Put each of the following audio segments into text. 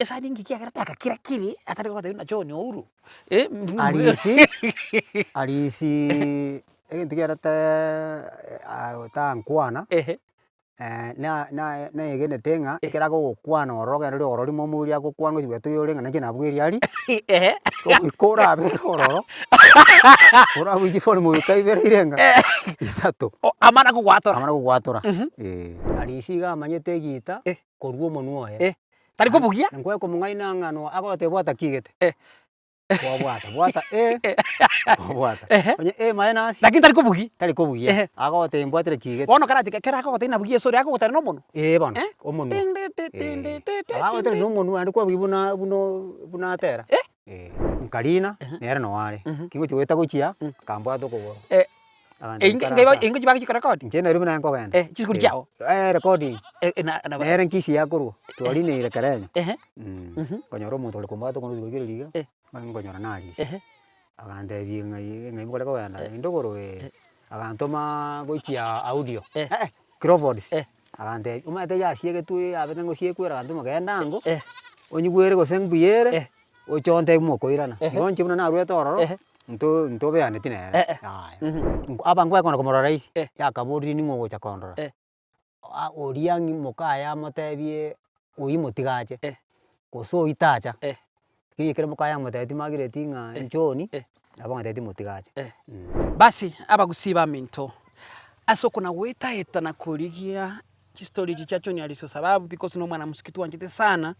esa ningi kia karataka kira kiri atari kwa tena John Ouru Ariisi ekintu kiarata tankwana na egene tenga ekera gokwana oroga rero orori momuria gokwana gwetu yore ngana kina bwiri ari ikora abe ororo ora wiji for mu kaibera irenga isato amana kugwatora Ariisi ga manyete gita koruo monuoye tari kubugia ngwe ko mungaina ngano agote bwata kigete bwata onye minus lakini tari kubugia agote mbwatere kigete bono karati kera agote ina bugia sori agote no mono bono omonu agote no monu andi kwa buna tera Karina nere no ware kingo chiweta guchia kambwato kugoro ingo chibaki record nchena ribu na nko genda chiskuri chao recording nere nkisi yakuru twali ni rekerenya konyoro muntu le kombato kono dibugire liga ngonyora nari agande bi ngai mukore ko genda indogoro agantoma gochia audio Crawfords agande umate ya siege tu abete ngo sie kwera agantoma genda ngo onyigwere go sengbiere ochonte mukoirana ngonchi buna na rweto ororo nto beane tinere aba ngwa kono komoro raisi yakaburi ningo gocha kondora oriangi mukaya motebie uimotigache koso itacha kire mukaya moteti magire tinga nchoni abanga teti motigache basi aba gusiba minto aso kuna weta eta na kurigia story chichacho ni aliso sababu because no mwana msikitu wanjite sana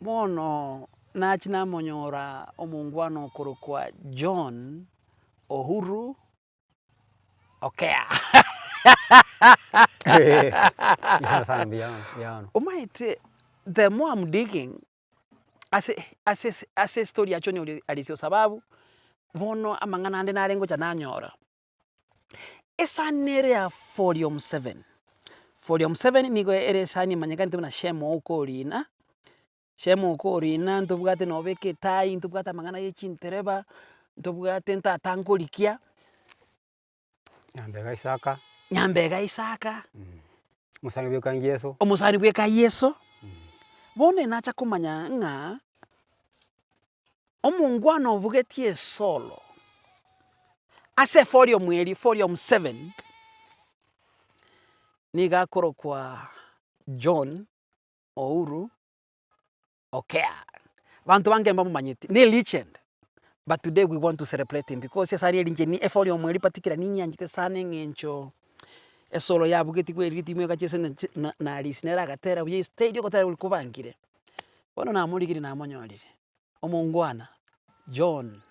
bono na china monyora omungwano korokwa John Ouru Okea Umaite the more I'm digging as a story achoni alisio sababu bono amangana ande na rengo chananyora esa nere ya Folium 7 nigo ere sani manyakani tuna Shem Ouko Orina Shem Ouko Orina ntubugate nobeke tai ntubugata mangana yechintereba ntubugate ntatangolikia Nyambega Isaka musani bweka Yesu omusani bweka Yesu bone nacha kumanya nga omungwano bugetie solo ase Folium 7 niga korokwa John Ouru Okea bantu bange mbamanyiti ni legend but today we want to celebrate him because yes ari linje ni Folium mweri patikira ni nyanjite sane ngencho esolo ya bugeti kweri mwe kachese na Ariisi nera gatera buye stage kotera ulikubangire bono na muligiri na monyorire omungwana John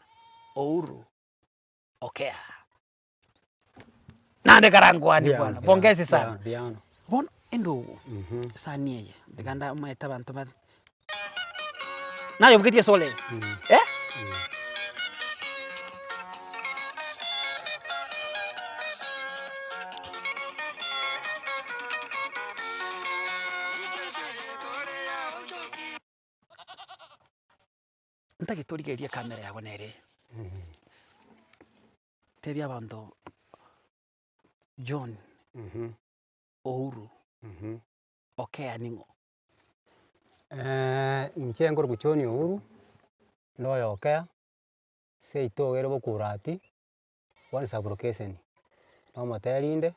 Ouru Okea nande karangwani bwana pongezi sana bono endo saniye ndikanda maeta bantu ba nayo bugeti esole Ntagiturigeria kamera yabo nere tebya bantu John Ouru Okea ningo inchengo guchoni Ouru no Okea seitogere bokurati one sabrokeseni no materiinde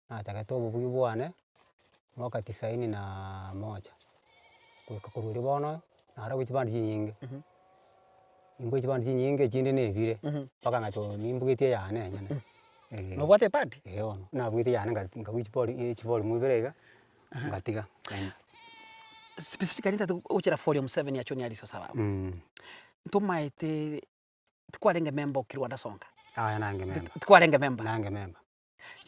na tagato bubugi bwane mwaka 91 kukururi bono nara wichibandi nyinge imbo chibandi nyinge chinde nebire paka ngacho nimbugetie yane nyane no bwate pandi ono na bwite yane ngawich mubirega ngatiga specifically tatu uchira Folium 7 yacho ni aliso sababu ntumaite tukwarenge member kirwanda songa nange member tukwarenge member nange member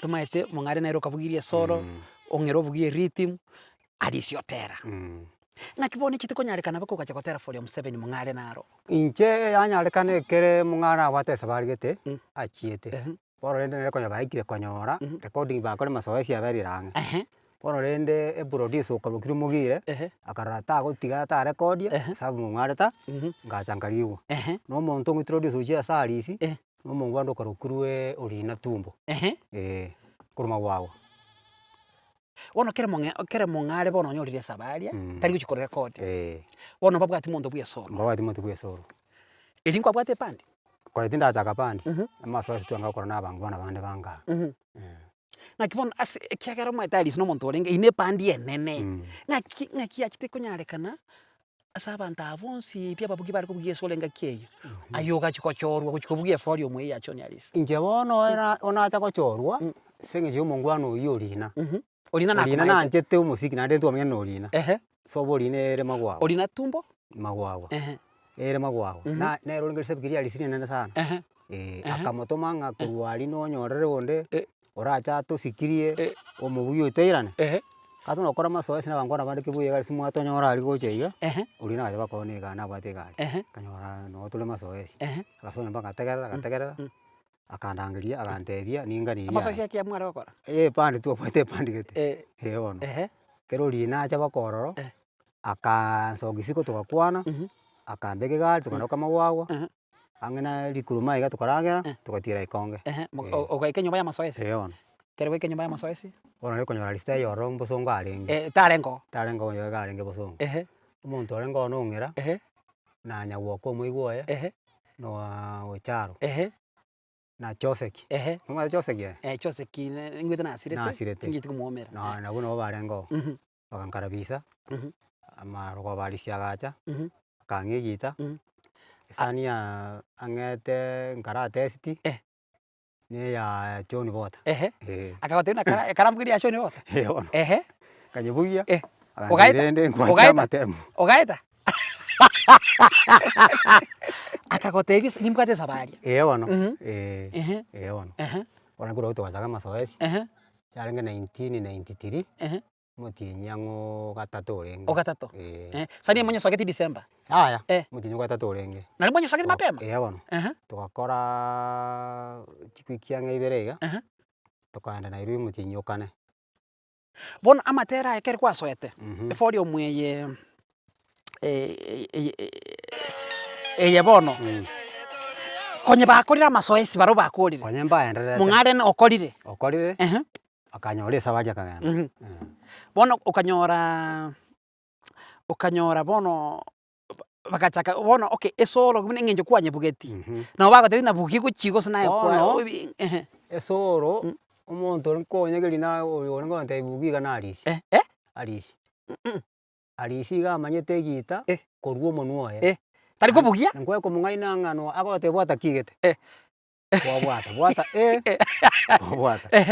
tumaite mungare nairo kabugirie soro ongero bugie rhythm Ariisi otera na kibone kitiko nyarekana bako kachakotera Folium 7 mungare naro inche yanyarekane kere mungara wate sabarigete achiete poro rende nere konya baikire konyora recording bakore masoesi aberirange poro rende producer ukarukire mugire akarata gotiga ta record sabu mungareta ngachangariwo no muntu ngitroduce uchi asa Ariisi no mungwando karukurwe Orina tumbo kuruma wawo Wono kere mong'are bono onyorire sabaria tari guchikora record wono babwati monto bwesoro babwati monto bwesoro eri nkwabwate pandi koeti ndachaka pandi amasoesi twanga gukora na abangu bana bande banga ng'aki bono ase ekiagera omaete Ariisi na omonto orenge ine pandi enene ng'aki achete konyarekana ase abanto abonsi pia babugi bari kobugia esore engaki eyo ayo gachikochorwa gochikobugia efori omwe yachoni Ariisi inche bono onacha gochorwa ase eng'encho ya omongwana oywo Orina Orina nanchete omosiki naende twamenya na Orina so Orina ere magwago Orina tumbo magwago ere magwago nero orenge risabikiria Ariisi rinene sana akamotoma ng'a korwa aria nonyorere onde oracha atosikirie omobugi oitoirane kato nokora amasoesi na abangwana bande kibuya iga Ariisi mwatonyora aria gocha iga Orina agacha bakoro na egari nabwate egari kanyora no tore masoesi agasonya mpaka agategerera akandangeria agantebia ninga amasoesi aki amware gokora pandi twabwate epandi gete bono kero Orina acha bakororo akansokia isiko togakwana akambeka egari tokanaoka magwagwa ang'e rikuruma iga tokaragera togatiera ikonge ogaika enyomba ya amasoesi bono kero goika enyomba ya amasoesi bono rekonyora Ariisi tayorora mbosongo arenge tarengo onyoiga iga arenge bosongo omonto orenge ono ong'era nanya gwoka omoigwa oye noa ocharo na choseki nomanyete choseki choseki ngwete nasirete ngite kumwomera nabwo nabo barenge oo bakankarabisa amarogo Ariisi agacha akang'ia egita esani ang'ete nkaratesti neya John Bota akagotebia ekaramu keria ya John Bota bono kanyebugia ogaeta nkwatia amatemu ogaeta akagotebia nimbwate sabaria bono bono bono nkoro togachaka amasoesi yarenge 1993 motienyi ang'o gatato orenge ogatato sani emonye sogeti December aya motienyi gatato orenge nari monye sogeti mapema bono togakora chikuiki ang'e ibere iga tokaenda Nairobi motienyi okane bono amatera aya kere kwasoete efori omweye eye bono konye bakorire amasoesi baro bakorire konye mbaenderete mong'are okorire akanyora esabaria akagenda bono okanyora bono bagachaka bono esoro bune eng'encho kwanyebugeti nabo bagotebia nabugi gochigo ase naye esoro omonto ore nkoonyegeria na ore ngontebia bugi iga na Ariisi iga amanyete egita korwa omonwa oye tari kobugia nkwoe komong'aina ng'ano agoteba bwata ki gete bwata bwata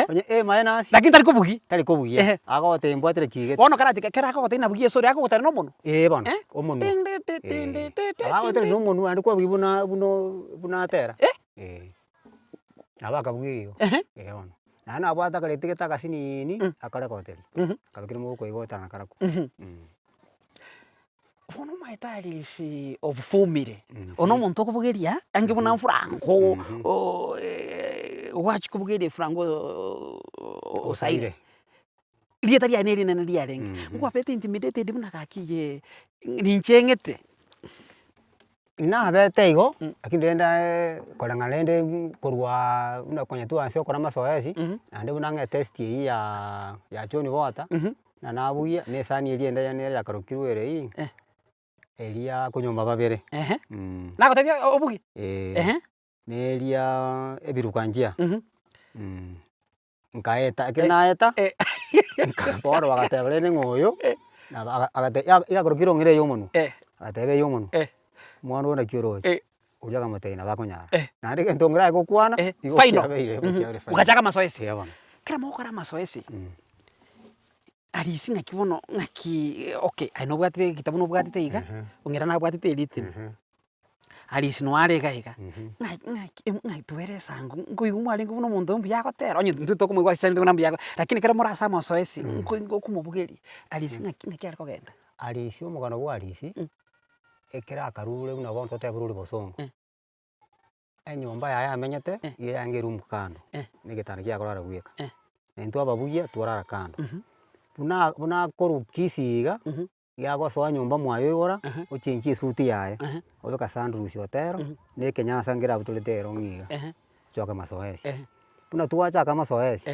onye minus lakini tari kobugia agoteba mbwatire ki gete bono karati kera agogotebia nabugi esoro agogotera nomono bono omonwa agotera nomonwa andi kwabugi buna atera nabo akabugirio bono naye nabwate akarete gete agasinini akarekoteria akabekire mogoko igotana karaku bono omaete Ariisi obufumire ono omonto okobugeria ange buna franco wachi kobugeria franco osaire rieta riane erinene riarenge nkwabete intimidated buna gakiye nincheng'ete nabete igo lakini renda koreng'ana rende korwa buna konya twansi okora amasoesi naende buna ang'ete testi eywo ya John Bota na nabugia na esani eria ende nere yakarukirwe ere eria konyomba babere nagotebia obugi neria ebiruka njia nkaeta ekero naeta bono bagateba rende ng'oyo igakorokire ong'ire eyo omonwa agateba eyo omonwa mwana oyo naki oroche oria akamotebia nabo akonyara naende gento ong'ire aye gokwana igo kiabeire ugachaka amasoesi kera mogokora amasoesi Ariisi ng'aki bono ng'aki aye nobwatete egitabu nobwatete iga ong'era nabwatete eritimi Ariisi noare iga ng'aki twere esango nkoigwa mwarenge buna omonto mbuya agotera onye ntwe tokomoigwa asisani buna mbuya lakini kera morase amasoesi nkomobugeria Ariisi ng'aki are kogenda Ariisi omogano bwa Ariisi ekero akarure buna bono totebe rore bosongo enyomba yaye amenyete iga yange erumu kando na egetanda giakorara gweka na intwe ababugia twarara kando buna akorukia ase iga giagosoa nyomba mwaye igora ochenchie esuti yaye obeka sandrusi otero na ekenyasa ngera abwo torete ero ng'iga choke masoesi buna twachaka amasoesi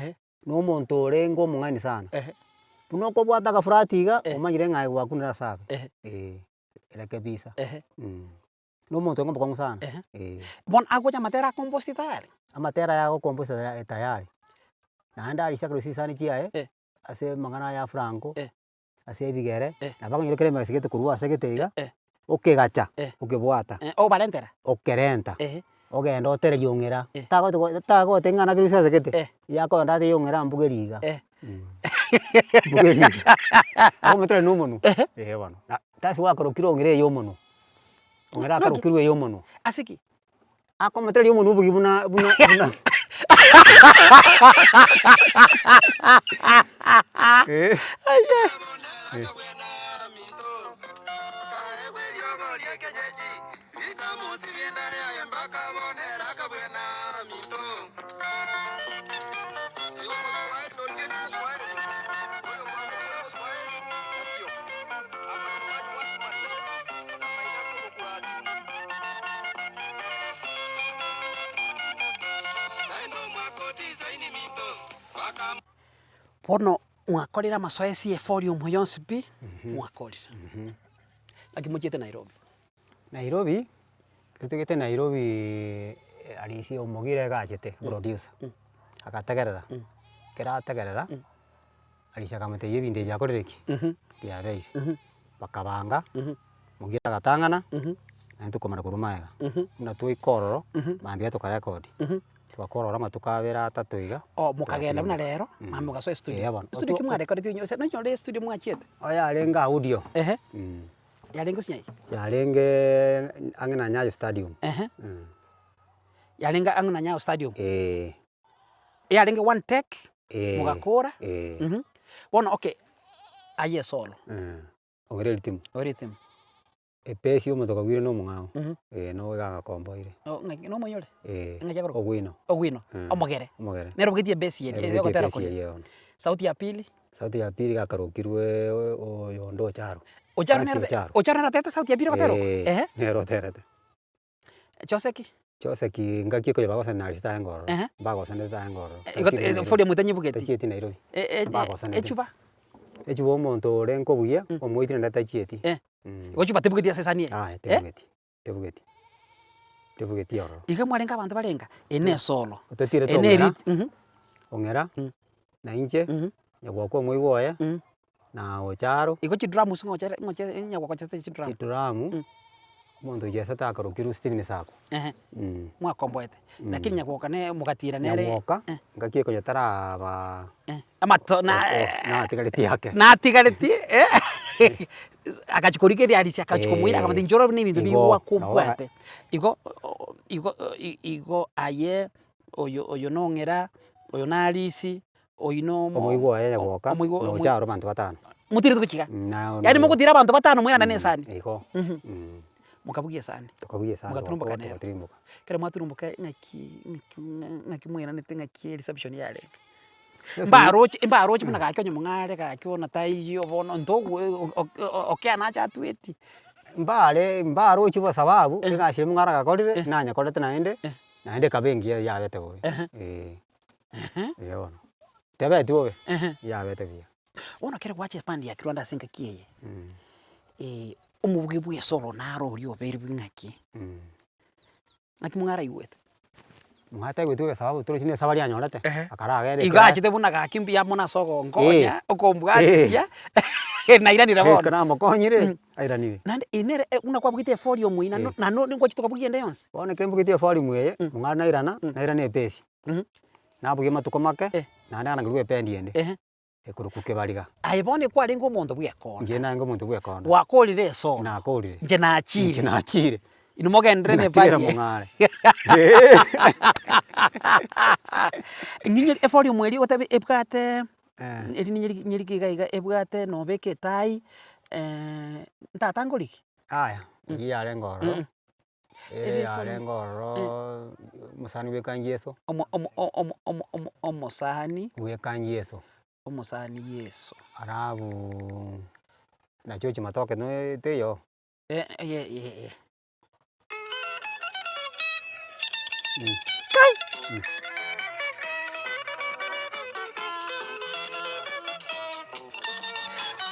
na omonto orenge omong'ani sana Puno ko bwata ka fratiga omanyire ngai gwakunira sabe. Eleke bisa. No monto ngomba kwa sana. Bon ako ya matera compost tayari. Amatera ya compost tayari. Na anda alisa krusi sana chia ase mangana ya franco. Ase bigere. Na bako nyore krema sigete kurua segete okegacha okebwata. O valentera. Okerenta. Ogenda otere yongera. Tago tengana krusi segete. Yako ndate yongera mbugeriga. Mbugeriga. Ako metere no mono. Bano. Tasi wakarukiro ngire yo mono. Ngera akarukirwe yo mono. Asiki. Ako metere yo mono bugibuna buna. Pono mwakorera masoesi eforium yonsi pi mwakorera. Akimuchete Nairobi. Nairobi tutugete Nairobi Ariisi omogire gachete producer. Akategerera. Kerategerera. Ariisi akamete yebinde byakorereki. Byabeire. Bakabanga. Mugira gatangana. Na tukomara kurumaega. Na tuikororo bambia tukarekodi. Twakorora matukabera atatuiga. Mukagenda buna rero mamwe gaso studio. Studio kimwe rekodi nyo no nyore studio mwachete. Oya alenga audio. Yalenga sinyai. Yalenge angena Nyayo stadium. Yalenga angena Nyayo stadium. Yalenga one take mugakora. Bona okay. Aye solo. Ogere timu. Oritim. Epesi omotoka gwire no mungao. No gaga komboire. No monyore. Ngajagoro. Ogwino. Ogwino. Omogere. Omogere. Nero bgitie besi ye yo gotera ko. Sauti ya pili. Sauti ya pili gakarukirwe oyo ndo charo. Ocharo nero. Ocharo nero tete sauti ya pili gotero. Nero terete. Joseki. Joseki ngaki ko yabago sana alista ngoro. Bago sana ta ngoro. Fodio mutanyi bugeti. Tachieti Nairobi. Bago sana. Echuba. Echuba monto renko buya omoitire ndata chieti. Gochuba tebugeti asesanie. Tebugeti. Tebugeti yoro. Iga mwarenga abantu barenga ene solo. Ototire to ongera. Ongera. Na inche. Nyagwako moiboya. Na ocharo. Igo chidramu ngoche nyagwako chidramu. Chidramu. Mondo yesa ta karukiru Steven sako. Mwa komboete. Lakini nyagwako ne mugatira nere. Nyagwako. Ngakie ko yatara ba. Amato na tigareti yake. Na tigareti akachikorike Ariisi akachikomwira akamati njoro n'ibintu biwa kumbwate. Igo aye oyo nongera oyo na Ariisi oyo no omoigo aya nyagwaka no charo bantu batano. Mutire tukichiga. Yani mukutira abantu batano mwira nane sani. Iko. Mukabugie sani. Tukabugie sani. Mugaturumbuka nero. Kare mwaturumbuka ngaki mwira nete ngaki reception yale. Mbarochi muna gakonyo mungare gakiona taiyo bono ndogo okiana cha tweti. Mbarochi kwa sababu ngashire mungara gakorire nanya korete naende kabengi yabete boy. Yono. Tebeti bobe. Yabete bia. Ona kere wache pandi ya Rwanda singa kiye. Umubugibuye solo naro rio beri bwingaki. Ngaki mungara iwete. Mungata gwetu sababu turi chine sabari anyorete akara agere igachi te buna gakimbia muna sogo ngonya okombwatisia na iranira bono kana mokonyire airanire nande inere una kwabugite folio muina na no ngo chito kwabugende yonse bone kembugite folio muye mungana irana epesi na buge matuko make na ndana ngirwe pendi ende ekurukuke bariga ayibone kwa lengo mondo bwekona nje nango mondo bwekona wakolire so na akolire nje na achire Inumogendere ne padi. Ninyo efori mweri otabe ebwate eri nyiri kiga ebwate no beke tai ntatangoliki. Aya, yale ngoro. Yale ngoro musani wekanji Yesu. Omosani wekanji Yesu. Omosani Yesu. Arabu na chochi matoke no teyo. Kai.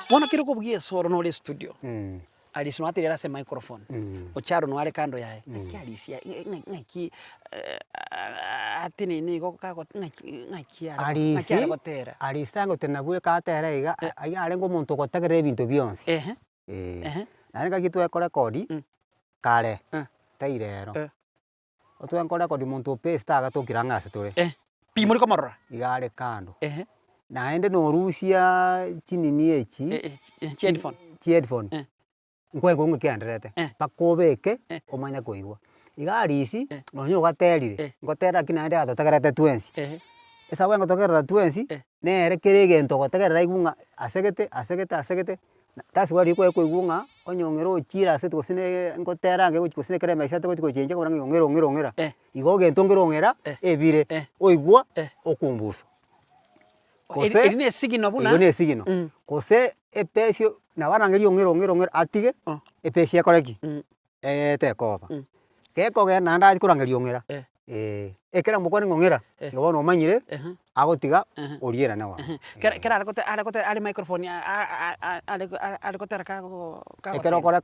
Wana kiro kubugie soro no le studio. Ariisi no atirera se microphone. Ocharo no ale kando yae. Ki Ariisi ngaki atini ni go kago ngaki ara gotera. Ariisi ngotena bwe katera iga ayare ngo muntu gotegera ebintu byonsi. Nari gakitu ekorekodi kare tairero. Otu ekorekodi muntu pesta agatokira ngase tore. Pi muri komorora. Igare kando. Naende no rusia chinini echi. Headphone. Nkwe ngikenderete pakobeke omanya koigwa iga Ariisi nonyo gaterire ngotera kinande atotegerete twensi esa wengo togerera twensi nere kirigento gotegerera igunga asegete tasi wari koigwa onyongero ochira ase tugosine ngotera nge gosine kere maisa tugochenje kora ngongera igo gento ngirongera ebire oigwa okumbuso kose ine sigino buna ine sigino kose epesio na barangeri ongero atige epesio koreki tekoba keko ge nanda akurangeri ongera ekera mukoni ngongera ngono manyire agotiga oriera na wa kera arakote ali microphone arakote rakago ekero kora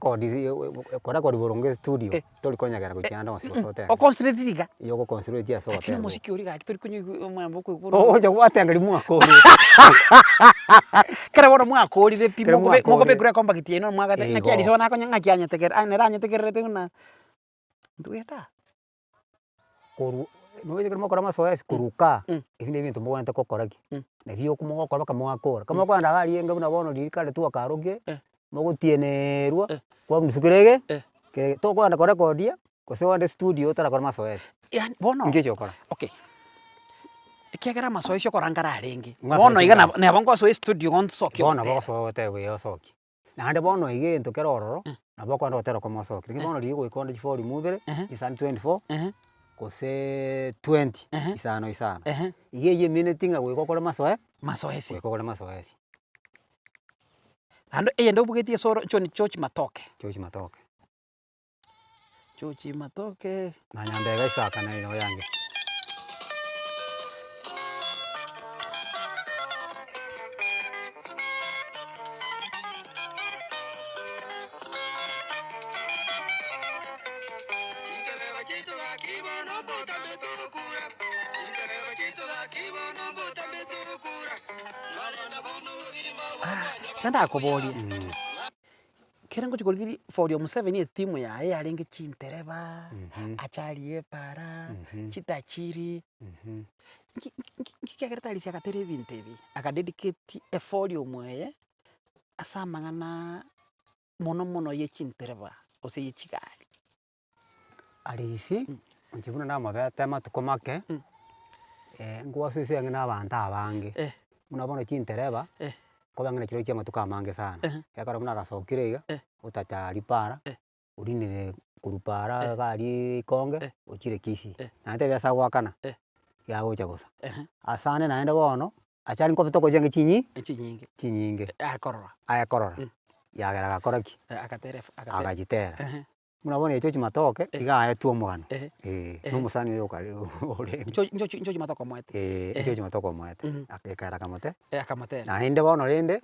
boronge studio tori konyagera guchanda osibosote o concentrate yo go concentrate ya so kino musiki uri ga tori kunyu mwambo ko o jo watengeri mwako kera bono mwako ri pi moko be kure komba kitieno mwagate ngaki Ariisi wana ko ngaki anyetegera anera anyetegerete una ndueta koru no wete kama kora masoesi kuruka ibinde bintu mbona takokoraki nebyo kumogokora kamwakora kama kwanda gari enga buna bono dirikale tu akaroge mogotienerwa kwa musukirege ke to kwanda kora kodia kose wande studio tara kora masoesi yani bono ngecho kora okay ikiagera masoesi okorangara arengi bono iga na bongo so studio gonsoki bono boso tewe yosoki nande bono ige into kerororo na boko ndo tero komo soki bono ligo ikonde chifori mubere isan 24 kose 20 isano iye minute nga gwikokora masoesi gwikokora masoesi ando endo bugetie soro choni chochi matoke na nyandega isaka na ino yange nanda akobori kera ngo chikolgiri for Museveni etimu yae yarenge chintereba acharie para chitachiri nkiagereta Ariisi akatere ebintu ebi akadedicate eforio mweye asamangana mono ye chintereba ose ye chigari Ariisi nchibuna na mabete matuko make ngwasese ngina abantu abange muna bono chintereba kobangana kiro chia matuka mange sana yakara muna gasokire iga utachari para urinire kurupara gari konge uchire kisi nante bya gwakana ya ucha gusa asane naenda bono achari nko bitoko jenge chinyinge ayakorora yagera gakoraki agajitera muna bono echo chimatoke iga ayetuo mugano numusani yo kali ore ncho chimatoko mwete echo chimatoko mwete akekara kamote na inde bono rende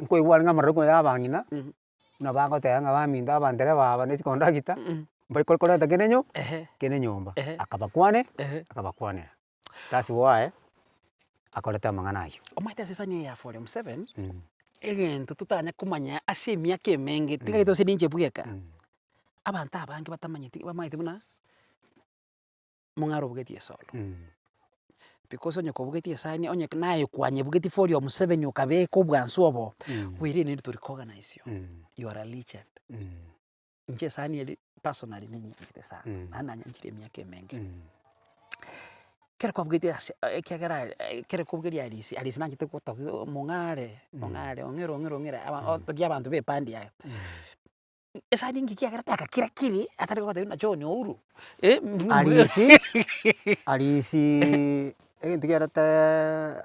nko igwa ngamara ko yabangina na bango tanga baminda abandere baba ne kondagita mbai kolkoleta kene nyomba akabakwane tasi wae akoleta mangana ayo omwete sesani ya for 7 egento tutanya kumanya asemia kemenge tigagito sedinje bugeka abantu abange batamanyiti bamaite buna mungaro bugetie solo because onye ko bugetie sani onye nayo kwanye bugetie for 7 ukabe ko bwansu obo wiri ni to recognize you are a legend nje sani personally ninyi kite sana nana nyangire miaka menge kera kwa bugetie kera ko bugetie Ariisi nanjite ko to mungare ongero aba to abantu be pandi ya esa dingi kiagereta akakira kiri atari ko na Joel Ouru Ariisi egintu kiareta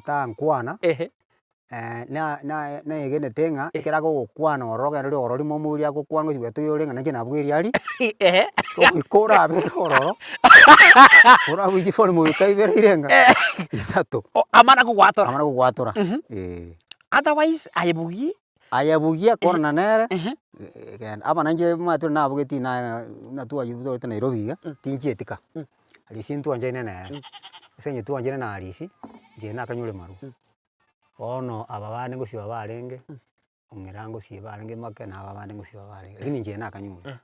tankwana na egene tenga ekerago gukwana oroga ri orori momuria gukwana gwetu yorenga nanje nabwiri ari ko ikora abe ororo ora wiji for mu kaibere irenga isato amana kugwatora Otherwise ayebugi ayabugia kona nere aba nanje matu na bugeti na tu ayibuzo te Nairobi tinji etika Ariisi ntu anje nene senye tu anje na Ariisi je na kanyure maru ono aba bane ngusiba barenge omirango siba barenge make na aba bane ngusiba barenge lakini je na kanyure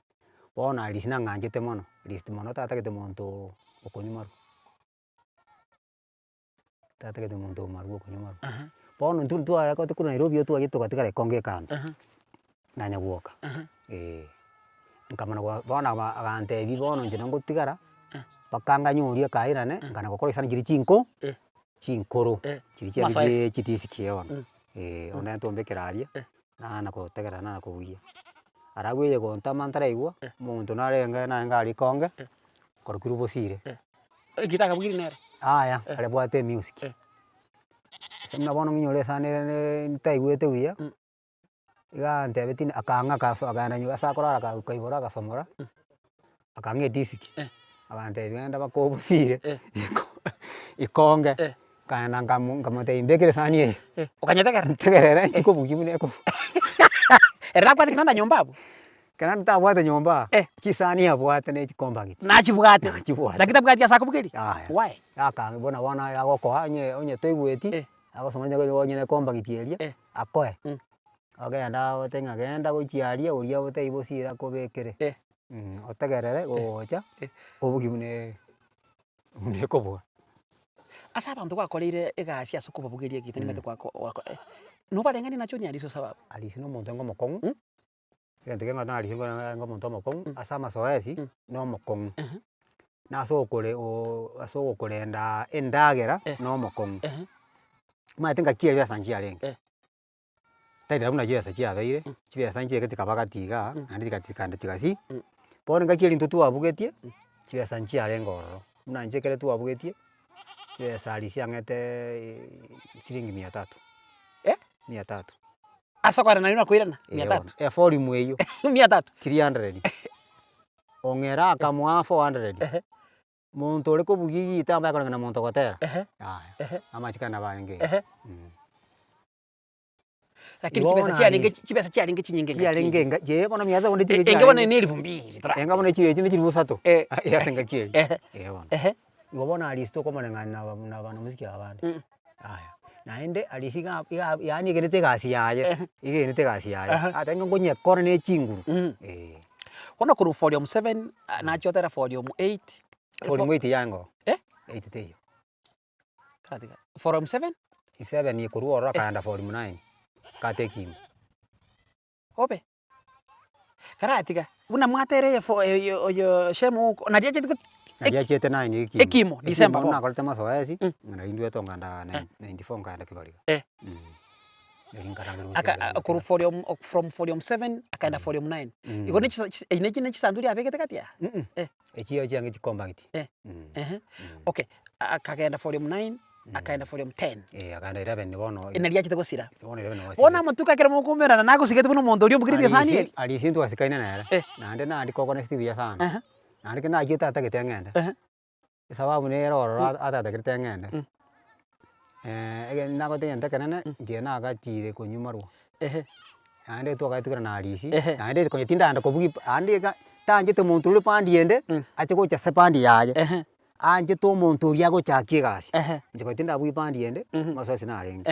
ono Ariisi na nganjete mono Ariisi mono tatagete muntu okonyumaru tatagete muntu maru okonyumaru bono ntu akote ku Nairobi tu agito katika konge kambi na nyaguoka nkamana bona agantebi bono njina ngotigara bakanga nyuria kairane ngana gukora isana kiri chinkoro kiri cia chitisiki ono ona ntombekeraria na kutegera na kubugia aragweye gontama ntaraigwa muntu narenga na ngari konge korokuru bosire gitaka bugiri nere aya ale bwate music semna bono nginyore sanere ntaigwete wiya iga ntebetini akanga kaso agana nyuga sakora akaigora gasomora akange disiki abante bigenda bakobusire ikonge kana ngamote imbekere sani ukanyetegera tegerere tiko bugimune ko era kwati kinanda nyombabu kana ntabwate nyomba kisani abwate ne chikomba giti na chibwate lakini bwati ya sakubugiri why aka bona wana yagoko onye toigweti agosomanya ko onye komba gitieria akoe agenda otenga genda gochiaria uria boteibosira kobekere otegerere gocha obugimune mune kobwa asa abantu bakoreire egasi asukuba bugerie gite nimete kwako no barengani nacho ni Ariisi Osababu Ariisi no muntu ngomokongu gente kenga na Ariisi ngomuntu omokongu asa masoesi no mokongu naso okorenda endagera no mokongu matenga kieri bya sanji arenge taira una jesa chiabeire chibya sanji eke chikabagatiga andi chikachikanda chigasi bono ngakieri ntutu abugetie chibya sanji arenge ororo una njekere tu abugetie chibya Ariisi angete shilingi 300 300 asa kwa na yuna koirana 300 volume eyo 300 300 ongera akamwa 400 muntu uri kubugigi tamba yakora na muntu gotera amachikana barenge lakini kibesa chiaringe chinyinge je bona miaza bonde chire engabona ni 2000 engabona chire chine 300 yasenga kieri bona ngobona Ariisi to komana na bana muziki abandi naende Ariisi yani genete gasi yaye igenete gasi yaye atenga ngonye kora ne chinguru ona kuru volume 7 na chotera volume 8 volume 8 yango 8 teyo katika volume 7 ni kuru ora kaanda volume 9 katekim ope karatika una mwatere yo Shem Ouko na dia chete 9 ekimo December na koleta masoesi ngana indwe tonganda 94 nganda kibaliga kuru from volume 7 akaenda volume 9 iko ni chisanduri abekete katia echiyo change chikomba giti okay akaenda volume 9 akaenda volume 10 akaenda 11 bono inalia chite gosira bono 11 bona matuka kera mukumera na gusigete buno muntu uri mugirite sani Ariisi ntu asikaina nere nande na ndiko kone Steve sana nande kena agita atagete sababu ne roro atagete ngende ege nago tende kenene je na agachire konyumarwo ande to agatukira na Ariisi ande konye tinda anda kobugi ande tanjete muntu uri pandiende ache gocha sepandi yaye anje to muntu uri agochakie gasi nje kotinda bugi pandiende masosi na arenge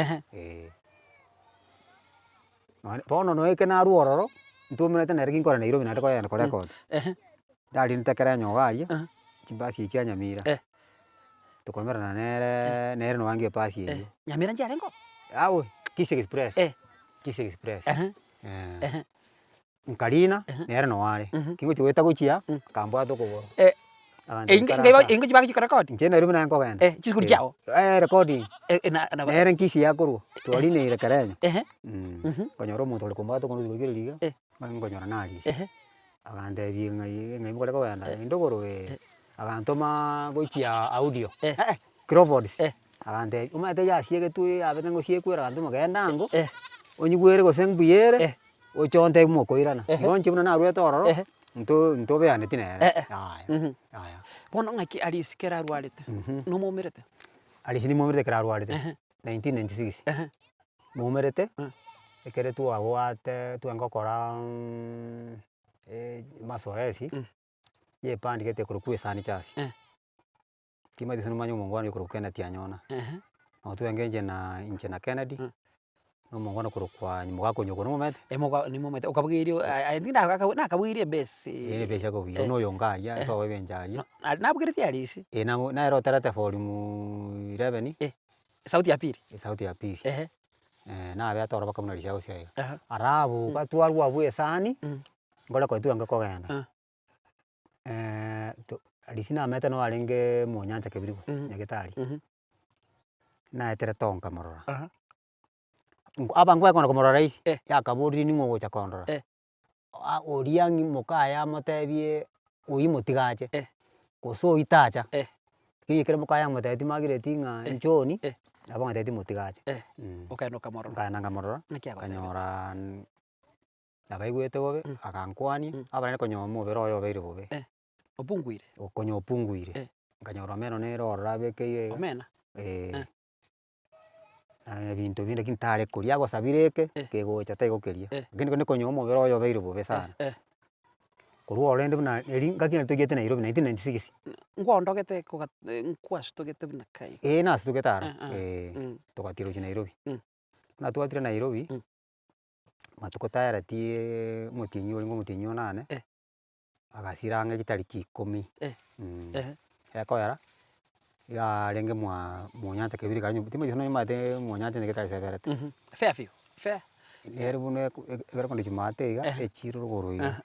bono no eke na ruororo ntumirete na rikin kora Nairobi na ndiko yana ko record dali ntekera nyogaria chimbasi chia Nyamira tukomera na nere no wange pasi eyo Nyamira njarengo awe Kisi Express nkarina nere no ware kingo chiweta guchia kambwa to koboro ingo chibaki record nje Nairobi na ngo genda chiskuri chao recording nere Kisi yakuru Orina irekerenyo konyoro muntu uri kumbato kono zigiririga ngonyora na Ariisi agande ngai mukore ko wenda indogoro agantoma gochia audio Crawfords agante umate ya siege tu abete ngo siekwera agantoma genda ngo onyigwere go sengbiere ochonte mokoirana ngonche buna na rweto ororo nto beane tinere aya bono ngaki Ariisi kera rwarete no momerete Ariisi ni momerete kera rwarete 1996 Mumerete. Ekere twagwate twengokora mazoezi. Ye pandi gete kurukue sani chasi. Tima tisunu manyo mongwana kurukena tianyona. No twenge na Kennedy. No mongwana kurukwa nyumugako nyoko no mete. Ni momete ukabugirio I think nakabugirie base. Base yako biyo no yongaria so webenjaria. Nabugirite Ariisi. Na ero terate volume 11. Sauti ya pili. Sauti ya pili. Na abya toro bakamuna rishago cia. Arabu batwarwa bwe sani. Ngora kwa tuanga kogenda. Ariisi na mete no arenge mu nyanja kebirigo nyagetari. Na etere tonka morora. Aba ngwa kono komorora isi. Ya kaburi ni ngogo cha kondora. Oriangi mukaya motebie uimotigache. Koso itacha. Kiri kere mukaya moteti magire tinga njoni. Abanga teti motigache. Okaino kamorora. Kana ngamorora. Kanyora abaigwete bobe akankwani abane konyo mubero oyo beire bobe. Opunguire. Okonyo opunguire. Kanyora meno nerora bekeire. Omena. Bintu binde kintare kuria gosabireke kegocha tegokeria. Ngene ne konyo mubero oyo beire bobe sana. Kurwa orende buna eringa kina tugete Nairobi 1996. Ngwondogete nkwastogete buna kai. Na stugeta tokatiro chi Nairobi. Na twatire Nairobi. Matukotara tie mutinyo ngo mutinyo nane. Agasiranga gitariki 10. Yakoyara. Ya renge mu nyanja kebiri kanyu. Timo jino imate mu nyanja ngeta severete. Fair view. Fair. Ere bune egera kondi chimate iga echiro rugoroiga.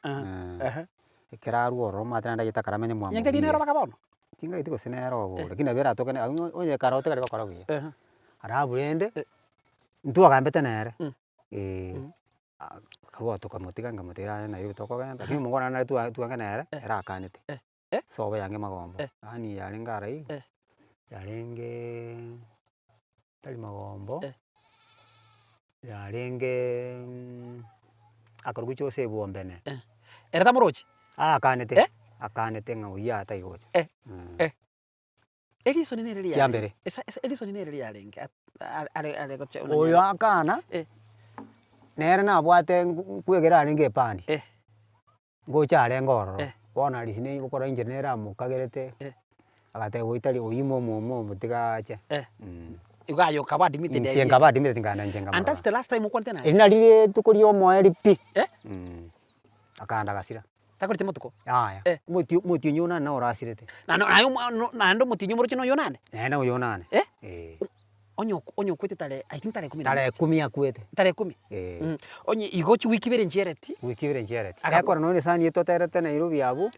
Ekeraru oro matanda gitakara menye mwa. Nyenge dinero bakabono. Tinga itiko senero bo. Lakini abera tokene onye karote kare bakora buye. Arabu rende. Ntu agambete nere. Karwa tokamotiga ngamotera na iyo tokogenda. Lakini mungona na tuanga nere era akanete. Sobe yange magombo. Ani yarenga arai. Yarenge tali magombo. Yarenge akarugucho se bombene. Era tamurochi. Akanete. Akanete ngauya taigocha. Edison ni nere ya. Kiambere. Edison ni nere ya renge. Ale gocha. Oyo akana. Nere na bwate kwegera renge pandi. Gocha are ngoro. Bona risine gukora engineer amukagerete. Agate goitari oyimo momo mutigache. Ugayo kabadi mite de. Njenga badi mite ngana njenga. And that's the last time ukwante na. Ina rire tukuri omo eripi. Akanda gasira. Takurite motuko. Aya. Muti nyona na orasirete. Na ndo muti nyomoro chino yonane. Na yonane. Onyo kwete tale I think tale 10. Tale 10 akwete. Tale 10. Onye igochi wiki bere nchereti. Wiki bere nchereti. Akora no ne sani itoterete Nairobi abu.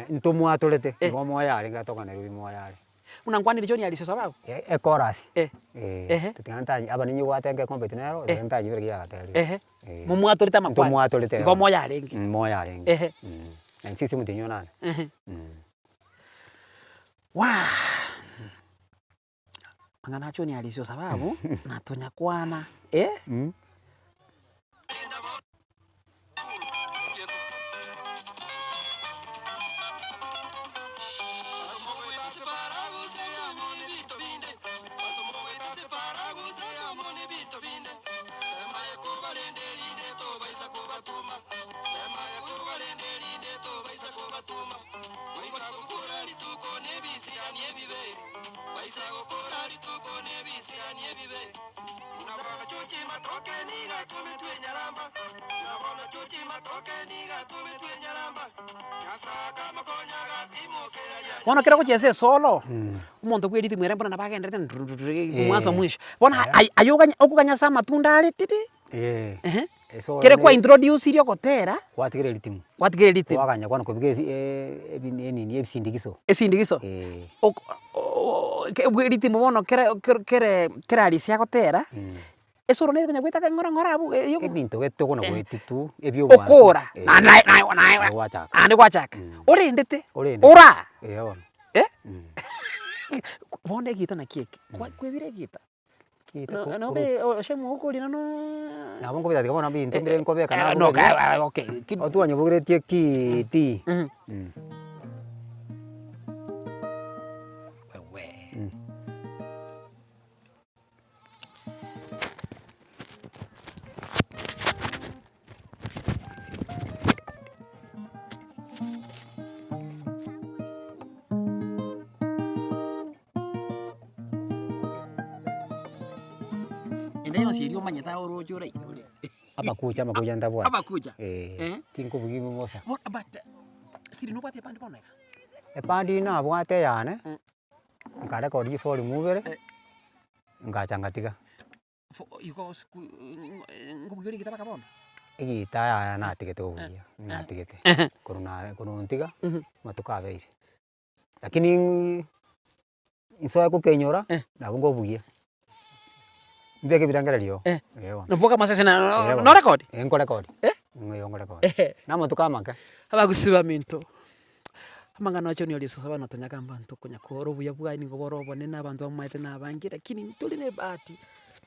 Ntomu atolete. Ngomo yale ngatoka Nairobi mo yale. Unangwani John Ariisi Osababu. Chorus. Tutanta abaninyi watenge kombetinero tutanta bere ya tele. Mumu atolete makwani. Ntomu atolete. Ngomo yale ngi. Mo yale ngi. Sisi mutinyo nane. Angana John Ariisi Osababu na tonya kwana. Wana kera kucheze solo. Umuntu kwediti mwere mbona nabagendete mwanzo mwisho. Bona ayoganya okuganya sa matunda ali titi. Kere kwa introduce irio gotera. Watigere ritimu. Watigere ritimu. Waganya kwana kubige nini ebisindikiso. Esindikiso. Ritimu bono kere Ariisi agotera. Esoro nere kanya gwita ngora abu ebintu getoko na gwetitu ebyo bwanza. Okora. Na wachaka. Ande wachaka. Orendete. Ora. Bonde gita na keke. Kwebire gita. No be Shem Ouko lina no. Na bongo bita tikabona bintu mbere nkobeka na. No okay. Otu wanyobugeretie kiti. Ndio sirio manyeta Ouru jura igure. Abakuja ndabwa. Abakuja. Tinko bugi mumosa. What about siri no pati pandi boneka? Pandi na bwate yane. Ngare ko di for remove. Ngachangatiga. Iko ngubugiri kita pakabona. Taya na tigete ubugia. Na tigete. Kuruntiga matukabeire. Lakini insoya kukenyora na bungo bugia. Mbeke birangererio. Novuka masese no record. Enko record. Ngo record. Na matukamaka. Abagusiba minto. Amangano acho ni alisosa bana tonyaka mbantu kunya koro buya bwa ni ngoboro bone n'abantu bamaite n'abangi lakini tuli ne bahati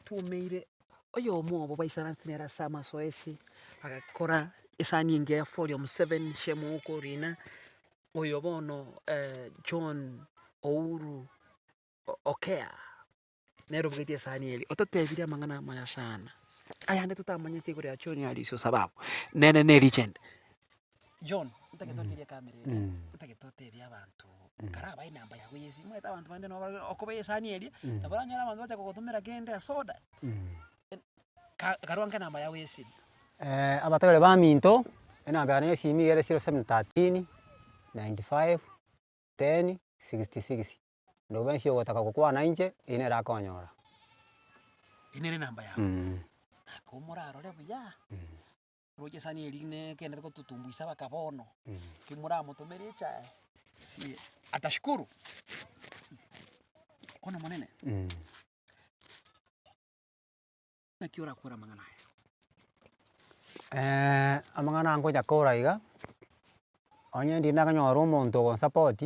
tumeire oyo mwobo baisana nera sama soesi akakora isani inge ya volume 7 Shem Ouko Orina oyo bono John Ouru Okea nero bugiti isani eli ototebire amangana maya sana ayande tutamanyete kuri acho ni Ariisi Osababu nene ne legend John utaketokiria kamera utaketotebya abantu karaba inamba yawe yesi mweta abantu bande no okobe isani eli nabaranyara abantu bacha kogotumira gende soda karonga namba yawe yesi abatore ba minto enamba yane simi yere 0713 95 10 66 ndo benshi ogotaka kukwana inje ine rakonyora ine namba yawe akomura rore buya roje sani eline kende ko tutumbuisa bakabono kimura mutumere cha si atashukuru kona manene na kiora kura mangana amangana ngo jakora iga onye ndi nakanyora umuntu go support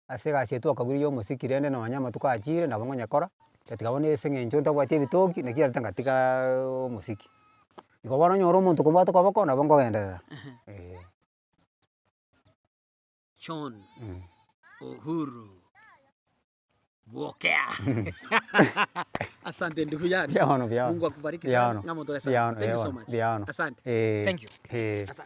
asega sietu akaguri yo musiki rende no nyama tukachire na bongo nyakora tatikabone sengenjo ndabwate bitoki nakia tangatika musiki iko bana nyoro umuntu kumbato kabako na bongo genderera John Ouru Okea. Asante ndugu yangu. Mungu akubariki sana. Thank you so much. Asante. Thank you. Asante.